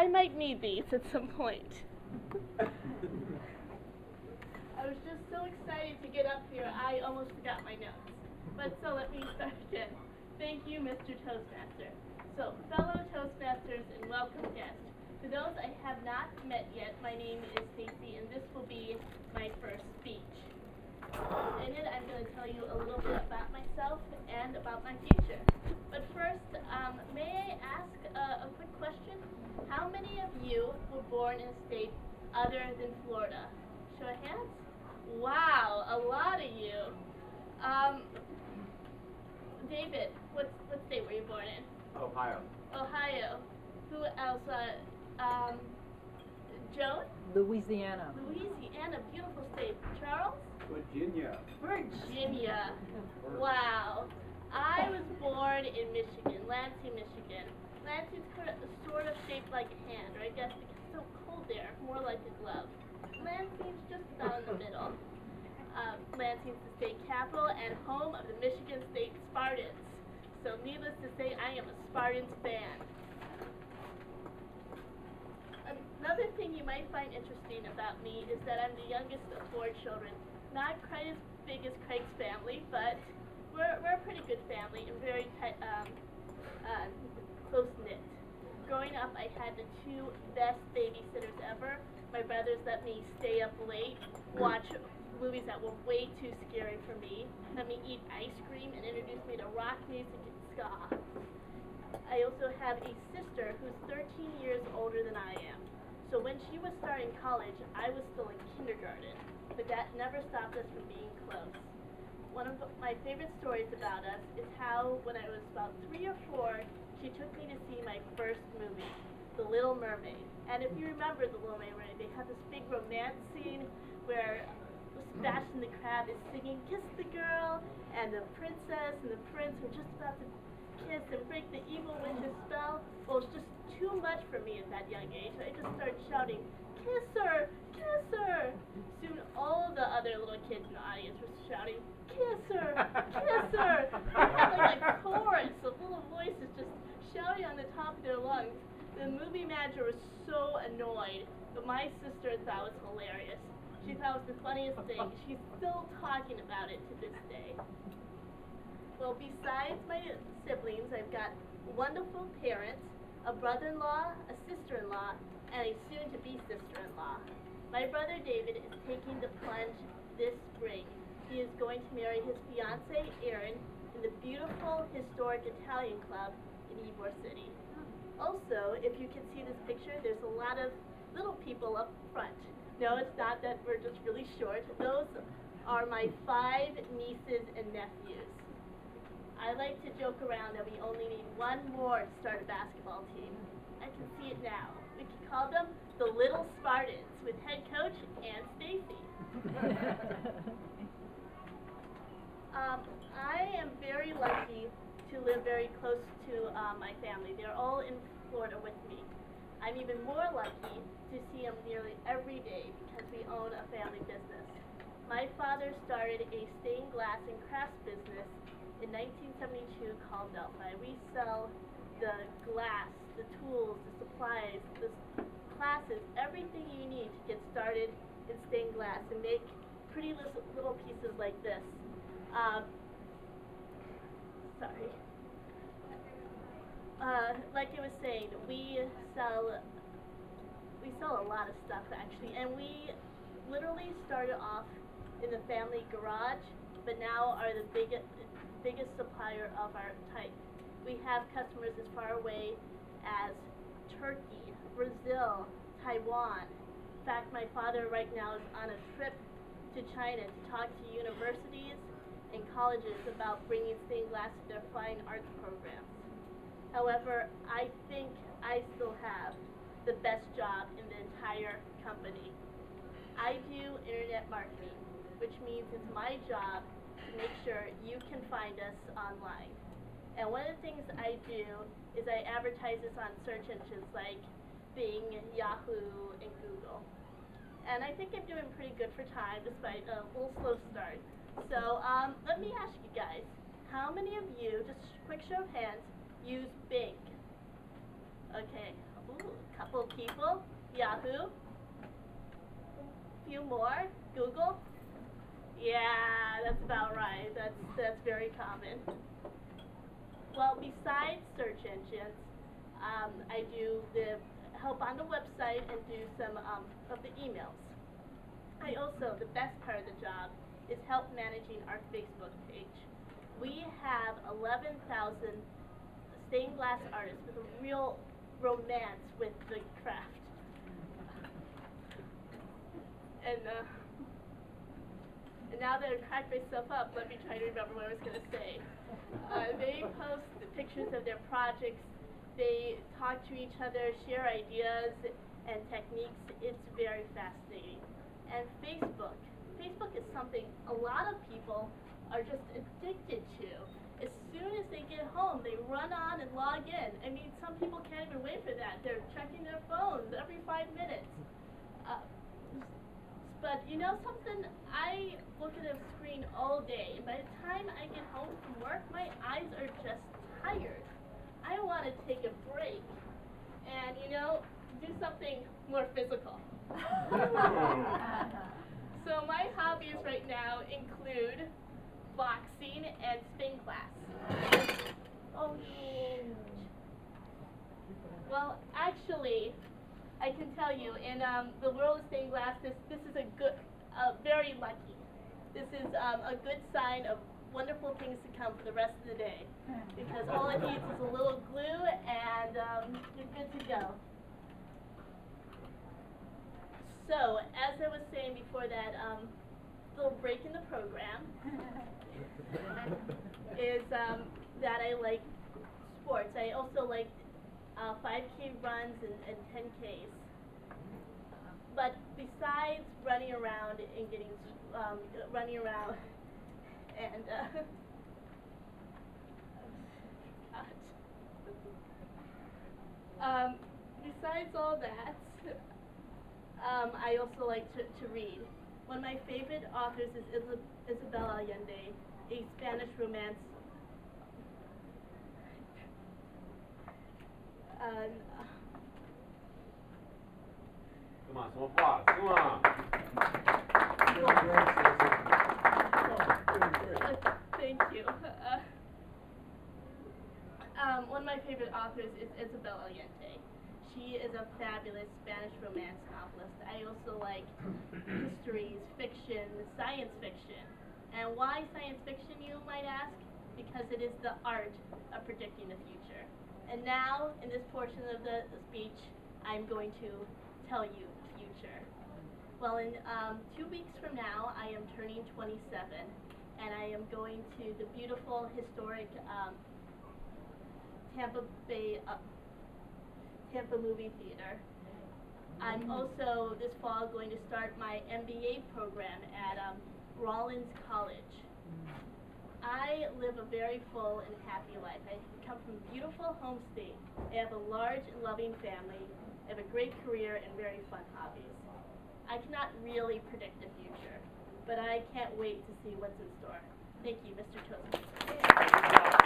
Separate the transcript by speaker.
Speaker 1: I might need these at some point. I was just so excited to get up here, I almost forgot my notes. But so let me start again. Thank you, Mr. Toastmaster. So, fellow Toastmasters and welcome guests. For those I have not met yet, my name is Stacy, and this will be my first speech. In it, I'm going to tell you a little bit about myself and about my future. But first, may I ask a quick question? How many of you were born in a state other than Florida? Show of hands? Wow, a lot of you. David, what state were you born in?
Speaker 2: Ohio.
Speaker 1: Ohio. Who else? Joan?
Speaker 3: Louisiana.
Speaker 1: Louisiana, beautiful state. Charles?
Speaker 2: Virginia.
Speaker 1: Virginia. Wow. I was born in Michigan, Lansing, Michigan. Lansing's sort of shaped like a hand, or I guess because it's so cold there, more like a glove. Lansing's just about in the middle. Lansing's the state capital and home of the Michigan State Spartans. So needless to say, I am a Spartans fan. Another thing you might find interesting about me is that I'm the youngest of 4 children. Not quite as big as Craig's family, but we're a pretty good family and very close-knit. Growing up, I had the 2 best babysitters ever. My brothers let me stay up late, watch movies that were way too scary for me, let me eat ice cream, and introduced me to rock music and ska. I also have a sister who's 13 years older than I am. So when she was starting college, I was still in kindergarten, but that never stopped us from being close. One of my favorite stories about us is how, when I was about 3 or 4, she took me to see my first movie, The Little Mermaid. And if you remember The Little Mermaid, they have this big romance scene where Sebastian the Crab is singing "Kiss the Girl," and the princess and the prince are just about to kiss and break the evil witch's spell. Well, it's just too much for me at that young age. I just started shouting, "Kiss her! Kiss her!" Soon all the other little kids in the audience were shouting, "Kiss her! Kiss her!" They had like a chorus of little voices just shouting on the top of their lungs. The movie manager was so annoyed, but my sister thought it was hilarious. She thought it was the funniest thing. She's still talking about it to this day. Well, besides my siblings, I've got wonderful parents, a brother-in-law, a sister-in-law, and a soon-to-be sister-in-law. My brother David is taking the plunge this spring. He is going to marry his fiancée, Erin, in the beautiful historic Italian club in Ybor City. Also, if you can see this picture, there's a lot of little people up front. No, it's not that we're just really short. Those are my 5 nieces and nephews. I like to joke around that we only need 1 more to start a basketball team. I can see it now. We can call them the Little Spartans with head coach and Stacy. I am very lucky to live very close to my family. They're all in Florida with me. I'm even more lucky to see them nearly every day because we own a family business. My father started a stained glass and crafts business in 1972 called Delphi. We sell the glass, the tools, the supplies, the classes, everything you need to get started in stained glass and make pretty little pieces like this. Sorry. Like I was saying, we sell a lot of stuff actually, and we literally started off in the family garage, but now are the biggest supplier of our type. We have customers as far away as Turkey, Brazil, Taiwan. In fact, my father right now is on a trip to China to talk to universities and colleges about bringing stained glass to their fine arts programs. However, I think I still have the best job in the entire company. I do internet marketing, which means it's my job to make sure you can find us online. And one of the things I do is I advertise this on search engines like Bing, Yahoo, and Google. And I think I'm doing pretty good for time despite a little slow start. So let me ask you guys, how many of you, just quick show of hands, use Bing? Okay, a couple people. Yahoo. Few more. Google. Yeah, that's about right. That's very common. Well, besides search engines, I do the help on the website and do some of the emails. I also, the best part of the job is help managing our Facebook page. We have 11,000 stained glass artists with a real romance with the craft. And now that I've cracked myself up, let me try to remember what I was going to say. They post the pictures of their projects. They talk to each other, share ideas and techniques. It's very fascinating. And Facebook. Facebook is something a lot of people are just addicted to. As soon as they get home, they run on and log in. I mean, some people can't even wait for that. They're checking their phones every 5 minutes. But you know something? I look at a screen all day, and by the time I get home from work, my eyes are just tired. I want to take a break and, you know, do something more physical. So my hobbies right now include boxing and spin class. Oh, shoot. Well, actually, I can tell you, in the world of stained glass, this is very lucky. This is a good sign of wonderful things to come for the rest of the day. Because all it needs is a little glue and you're good to go. So, as I was saying before that little break in the program, is that I like sports. I also like 5K runs and 10Ks. But besides running around and getting besides all that, I also like to read. One of my favorite authors is Isabel Allende, a Spanish romance.
Speaker 2: Come on, some applause. Come on.
Speaker 1: Thank you. One of my favorite authors is Isabel Allende. She is a fabulous Spanish romance novelist. I also like histories, fiction, science fiction. And why science fiction, you might ask? Because it is the art of predicting the future. And now, in this portion of the speech, I'm going to tell you the future. Well, in 2 weeks from now, I am turning 27, and I am going to the beautiful, historic Tampa Movie Theater. I'm also, this fall, going to start my MBA program at Rollins College. I live a very full and happy life. I come from a beautiful home state. I have a large and loving family. I have a great career and very fun hobbies. I cannot really predict the future, but I can't wait to see what's in store. Thank you, Mr. Toastmaster.